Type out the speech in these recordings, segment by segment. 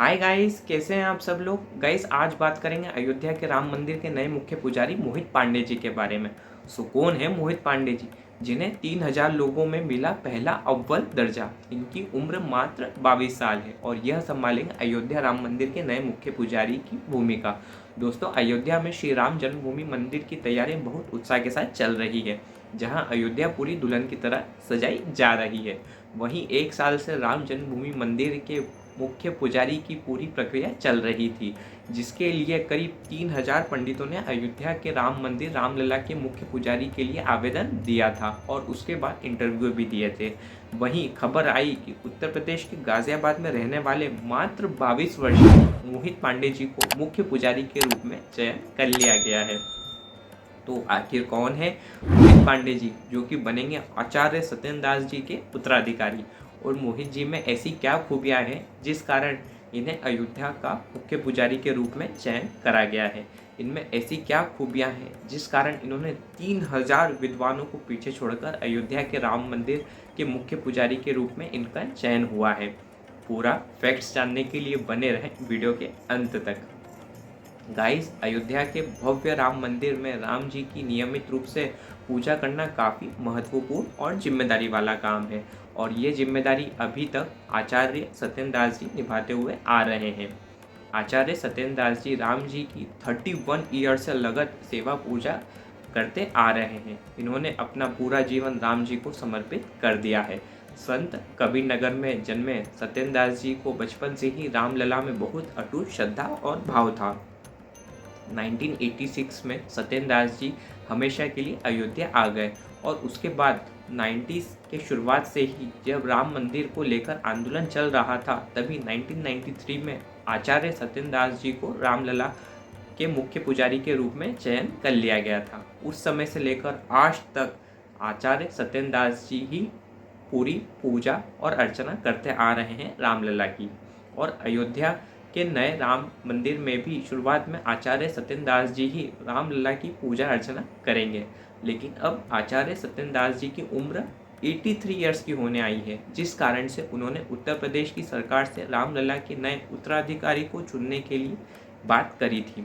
Hi guys, कैसे हैं आप सब लोग। गाइस आज बात करेंगे अयोध्या के राम मंदिर के नए मुख्य पुजारी मोहित पांडे जी के बारे में। कौन है मोहित पांडे जी, जिन्हें 3000 लोगों में मिला पहला अव्वल दर्जा। इनकी उम्र मात्र 22 साल है और यह संभालेंगे अयोध्या राम मंदिर के नए मुख्य पुजारी की भूमिका। दोस्तों, अयोध्या में श्री राम जन्मभूमि मंदिर की तैयारियां बहुत उत्साह के साथ चल रही है, जहां अयोध्या पूरी दुल्हन की तरह सजाई जा रही है। वहीं एक साल से राम जन्मभूमि मंदिर के मुख्य पुजारी की पूरी प्रक्रिया चल रही थी, जिसके लिए करीब 3000 पंडितों ने अयोध्या के राम मंदिर रामलला के मुख्य पुजारी के लिए आवेदन दिया था और उसके बाद इंटरव्यू भी दिए थे। वहीं खबर आई कि उत्तर प्रदेश के गाजियाबाद में रहने वाले मात्र 22 वर्षीय मोहित पांडे जी को मुख्य पुजारी के रूप में चयन कर लिया गया है। तो आखिर कौन है मोहित पांडे जी, जो कि बनेंगे आचार्य सत्येंद्र दास जी के उत्तराधिकारी। और मोहित जी में ऐसी क्या खूबियां हैं जिस कारण इन्हें अयोध्या का मुख्य पुजारी के रूप में चयन करा गया है। इनमें ऐसी क्या खूबियां हैं जिस कारण इन्होंने 3000 विद्वानों को पीछे छोड़कर अयोध्या के राम मंदिर के मुख्य पुजारी के रूप में इनका चयन हुआ है। पूरा फैक्ट्स जानने के लिए बने रहें वीडियो के अंत तक। गाइस, अयोध्या के भव्य राम मंदिर में राम जी की नियमित रूप से पूजा करना काफ़ी महत्वपूर्ण और जिम्मेदारी वाला काम है और ये जिम्मेदारी अभी तक आचार्य सत्येंद्र दास जी निभाते हुए आ रहे हैं। आचार्य सत्येंद्र दास जी राम जी की 31 ईयर से लगत सेवा पूजा करते आ रहे हैं। इन्होंने अपना पूरा जीवन राम जी को समर्पित कर दिया है। संत कबीर नगर में जन्मे सत्येंद्र दास जी को बचपन से ही रामलला में बहुत अटूट श्रद्धा और भाव था। 1986 में सत्येंद्र दास जी हमेशा के लिए अयोध्या आ गए और उसके बाद 90s के शुरुआत से ही जब राम मंदिर को लेकर आंदोलन चल रहा था, तभी 1993 में आचार्य सत्येंद्र दास जी को रामलला के मुख्य पुजारी के रूप में चयन कर लिया गया था। उस समय से लेकर आज तक आचार्य सत्येंद्र दास जी ही पूरी पूजा और अर्चना करते आ रहे हैं रामलला की। और अयोध्या के नए राम मंदिर में भी शुरुआत में आचार्य सत्येंद्र दास जी ही रामलला की पूजा अर्चना करेंगे, लेकिन अब आचार्य सत्येंद्र दास जी की उम्र 83 ईयर्स की होने आई है, जिस कारण से उन्होंने उत्तर प्रदेश की सरकार से रामलला के नए उत्तराधिकारी को चुनने के लिए बात करी थी,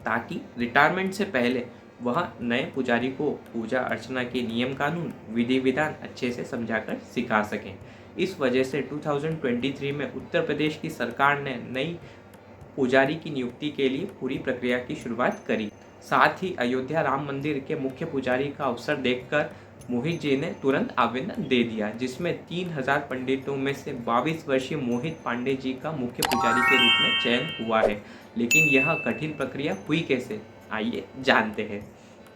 ताकि रिटायरमेंट से पहले वह नए पुजारी को पूजा अर्चना के नियम कानून विधि विधान अच्छे से समझाकर सिखा सकें। इस वजह से 2023 में उत्तर प्रदेश की सरकार ने नई पुजारी की नियुक्ति के लिए पूरी प्रक्रिया की शुरुआत करी। साथ ही अयोध्या राम मंदिर के मुख्य पुजारी का अवसर देखकर मोहित जी ने तुरंत आवेदन दे दिया, जिसमें 3000 पंडितों में से 22 वर्षीय मोहित पांडे जी का मुख्य पुजारी के रूप में चयन हुआ है। लेकिन यह कठिन प्रक्रिया हुई कैसे, आइए जानते हैं।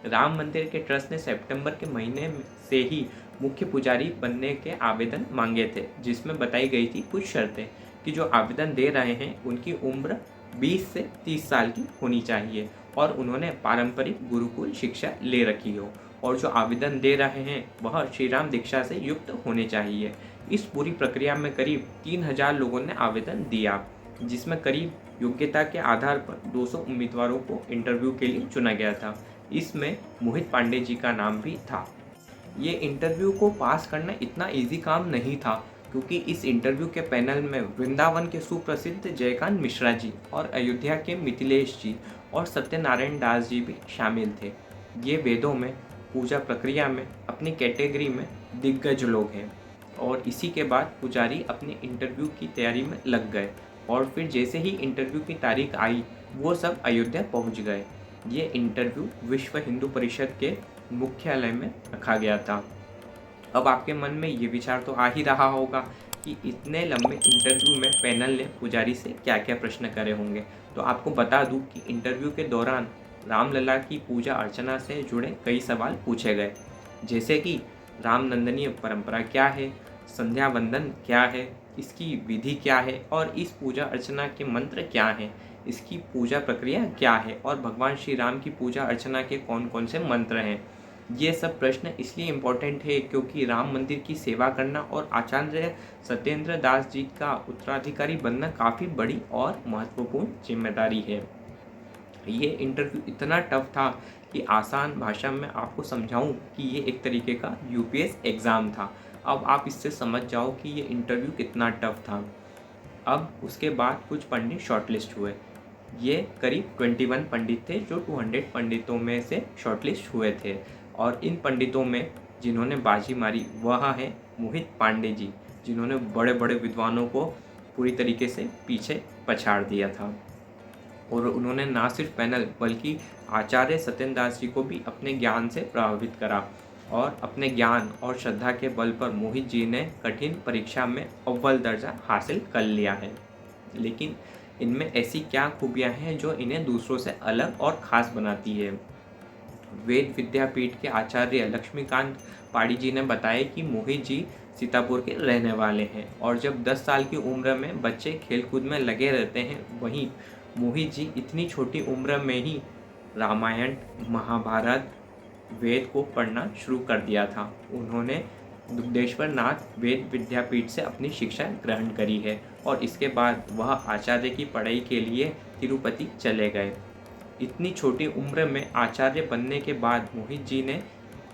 राम मंदिर के ट्रस्ट ने सितंबर के महीने से ही मुख्य पुजारी बनने के आवेदन मांगे थे, जिसमें बताई गई थी कुछ शर्तें कि जो आवेदन दे रहे हैं उनकी उम्र 20 से 30 साल की होनी चाहिए और उन्होंने पारंपरिक गुरुकुल शिक्षा ले रखी हो, और जो आवेदन दे रहे हैं वह श्री राम दीक्षा से युक्त होने चाहिए। इस पूरी प्रक्रिया में करीब 3000 लोगों ने आवेदन दिया, जिसमें करीब योग्यता के आधार पर 200 उम्मीदवारों को इंटरव्यू के लिए चुना गया था। इसमें मोहित पांडे जी का नाम भी था। ये इंटरव्यू को पास करना इतना इजी काम नहीं था, क्योंकि इस इंटरव्यू के पैनल में वृंदावन के सुप्रसिद्ध जयकांत मिश्रा जी और अयोध्या के मिथिलेश जी और सत्यनारायण दास जी भी शामिल थे। ये वेदों में, पूजा प्रक्रिया में, अपनी कैटेगरी में दिग्गज लोग हैं। और इसी के बाद पुजारी अपने इंटरव्यू की तैयारी में लग गए और फिर जैसे ही इंटरव्यू की तारीख आई, वो सब अयोध्या पहुंच गए। ये इंटरव्यू विश्व हिंदू परिषद के मुख्यालय में रखा गया था। अब आपके मन में ये विचार तो आ ही रहा होगा कि इतने लंबे इंटरव्यू में पैनल ने पुजारी से क्या क्या प्रश्न करे होंगे। तो आपको बता दूं कि इंटरव्यू के दौरान रामलला की पूजा अर्चना से जुड़े कई सवाल पूछे गए, जैसे कि रामनंदनीय परंपरा क्या है, संध्या वंदन क्या है, इसकी विधि क्या है और इस पूजा अर्चना के मंत्र क्या हैं, इसकी पूजा प्रक्रिया क्या है और भगवान श्री राम की पूजा अर्चना के कौन कौन से मंत्र हैं। ये सब प्रश्न इसलिए इम्पोर्टेंट है क्योंकि राम मंदिर की सेवा करना और आचार्य सत्येंद्र दास जी का उत्तराधिकारी बनना काफ़ी बड़ी और महत्वपूर्ण जिम्मेदारी है। ये इंटरव्यू इतना टफ था कि आसान भाषा में आपको समझाऊं कि ये एक तरीके का यूपीएस एग्ज़ाम था। अब आप इससे समझ जाओ कि ये इंटरव्यू कितना टफ था। अब उसके बाद कुछ पंडित शॉर्टलिस्ट हुए। ये करीब 21 पंडित थे जो 200 पंडितों में से शॉर्टलिस्ट हुए थे। और इन पंडितों में जिन्होंने बाजी मारी वह है मोहित पांडे जी, जिन्होंने बड़े बड़े विद्वानों को पूरी तरीके से पीछे पछाड़ दिया था। और उन्होंने ना सिर्फ पैनल बल्कि आचार्य सत्येंद्र दास जी को भी अपने ज्ञान से प्रभावित करा। और अपने ज्ञान और श्रद्धा के बल पर मोहित जी ने कठिन परीक्षा में अव्वल दर्जा हासिल कर लिया है। लेकिन इनमें ऐसी क्या खूबियां हैं जो इन्हें दूसरों से अलग और ख़ास बनाती है। वेद विद्यापीठ के आचार्य लक्ष्मीकांत पाड़ी जी ने बताया कि मोहित जी सीतापुर के रहने वाले हैं और जब 10 साल की उम्र में बच्चे खेलकूद में लगे रहते हैं, वहीं मोहित जी इतनी छोटी उम्र में ही रामायण, महाभारत, वेद को पढ़ना शुरू कर दिया था। उन्होंने दुग्धेश्वर नाथ वेद विद्यापीठ से अपनी शिक्षा ग्रहण करी है और इसके बाद वह आचार्य की पढ़ाई के लिए तिरुपति चले गए। इतनी छोटी उम्र में आचार्य बनने के बाद मोहित जी ने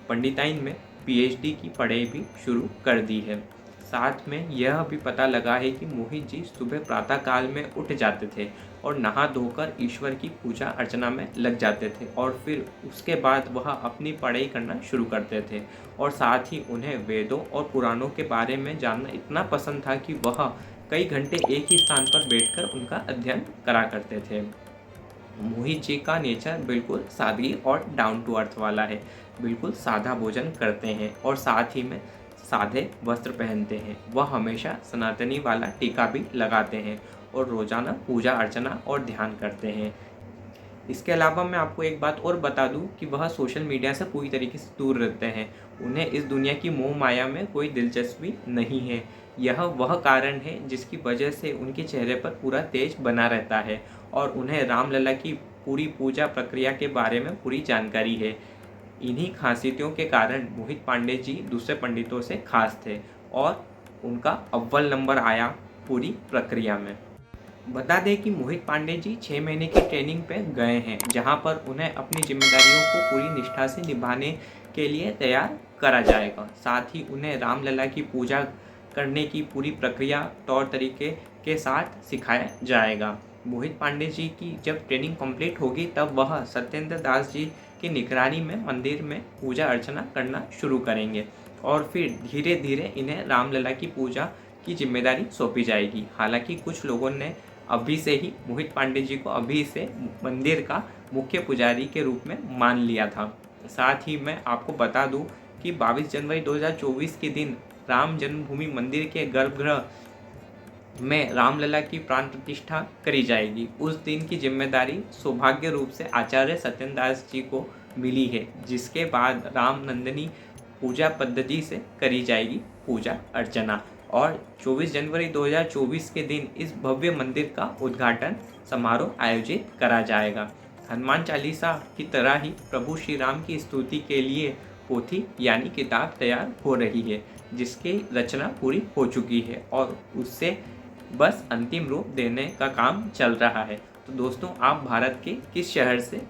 पंडिताइन में पीएचडी की पढ़ाई भी शुरू कर दी है। साथ में यह भी पता लगा है कि मोहित जी सुबह प्रातः काल में उठ जाते थे और नहा धोकर ईश्वर की पूजा अर्चना में लग जाते थे और फिर उसके बाद वह अपनी पढ़ाई करना शुरू करते थे। और साथ ही उन्हें वेदों और पुराणों के बारे में जानना इतना पसंद था कि वह कई घंटे एक ही स्थान पर बैठकर उनका अध्ययन करा करते थे। मोहित जी का नेचर बिल्कुल सादगी और डाउन टू अर्थ वाला है। बिल्कुल सादा भोजन करते हैं और साथ ही में सादे वस्त्र पहनते हैं। वह हमेशा सनातनी वाला टीका भी लगाते हैं और रोज़ाना पूजा अर्चना और ध्यान करते हैं। इसके अलावा मैं आपको एक बात और बता दूं कि वह सोशल मीडिया से पूरी तरीके से दूर रहते हैं। उन्हें इस दुनिया की मोह माया में कोई दिलचस्पी नहीं है। यह वह कारण है जिसकी वजह से उनके चेहरे पर पूरा तेज बना रहता है और उन्हें रामलला की पूरी पूजा प्रक्रिया के बारे में पूरी जानकारी है। इन्हीं खासियतों के कारण मोहित पांडे जी दूसरे पंडितों से खास थे और उनका अव्वल नंबर आया पूरी प्रक्रिया में। बता दें कि मोहित पांडे जी 6 महीने की ट्रेनिंग पे गए हैं, जहां पर उन्हें अपनी जिम्मेदारियों को पूरी निष्ठा से निभाने के लिए तैयार करा जाएगा। साथ ही उन्हें रामलला की पूजा करने की पूरी प्रक्रिया तौर तरीके के साथ सिखाया जाएगा। मोहित पांडे जी की जब ट्रेनिंग कंप्लीट होगी तब वह सत्येंद्र दास जी की निगरानी में मंदिर में पूजा अर्चना करना शुरू करेंगे और फिर धीरे धीरे इन्हें रामलला की पूजा की जिम्मेदारी सौंपी जाएगी। हालांकि कुछ लोगों ने अभी से ही मोहित पांडे जी को अभी से मंदिर का मुख्य पुजारी के रूप में मान लिया था। साथ ही मैं आपको बता दूं कि 22 जनवरी 2024 के दिन राम जन्मभूमि मंदिर के गर्भगृह में रामलला की प्राण प्रतिष्ठा करी जाएगी। उस दिन की जिम्मेदारी सौभाग्य रूप से आचार्य सत्येंद्र दास जी को मिली है, जिसके बाद राम नंदनी पूजा पद्धति से करी जाएगी पूजा अर्चना। और 24 जनवरी 2024 के दिन इस भव्य मंदिर का उद्घाटन समारोह आयोजित करा जाएगा। हनुमान चालीसा की तरह ही प्रभु श्री राम की स्तुति के लिए पोथी यानी किताब तैयार हो रही है, जिसकी रचना पूरी हो चुकी है और उससे बस अंतिम रूप देने का काम चल रहा है। तो दोस्तों, आप भारत के किस शहर से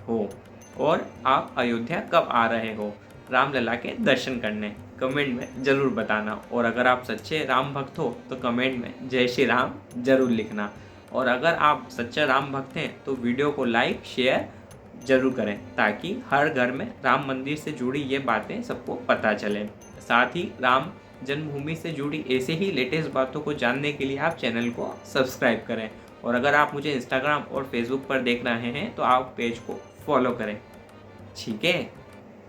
हो और आप अयोध्या कब आ रहे हो रामलला के दर्शन करने, कमेंट में ज़रूर बताना। और अगर आप सच्चे राम भक्त हो तो कमेंट में जय श्री राम ज़रूर लिखना। और अगर आप सच्चे राम भक्त हैं तो वीडियो को लाइक शेयर ज़रूर करें, ताकि हर घर में राम मंदिर से जुड़ी ये बातें सबको पता चलें। साथ ही राम जन्मभूमि से जुड़ी ऐसे ही लेटेस्ट बातों को जानने के लिए आप चैनल को सब्सक्राइब करें। और अगर आप मुझे इंस्टाग्राम और फेसबुक पर देख रहे हैं तो आप पेज को फॉलो करें। ठीक है,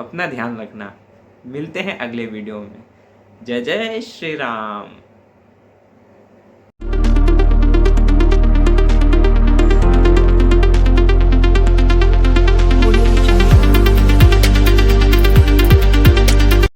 अपना ध्यान रखना। मिलते हैं अगले वीडियो में। जय जय श्री राम।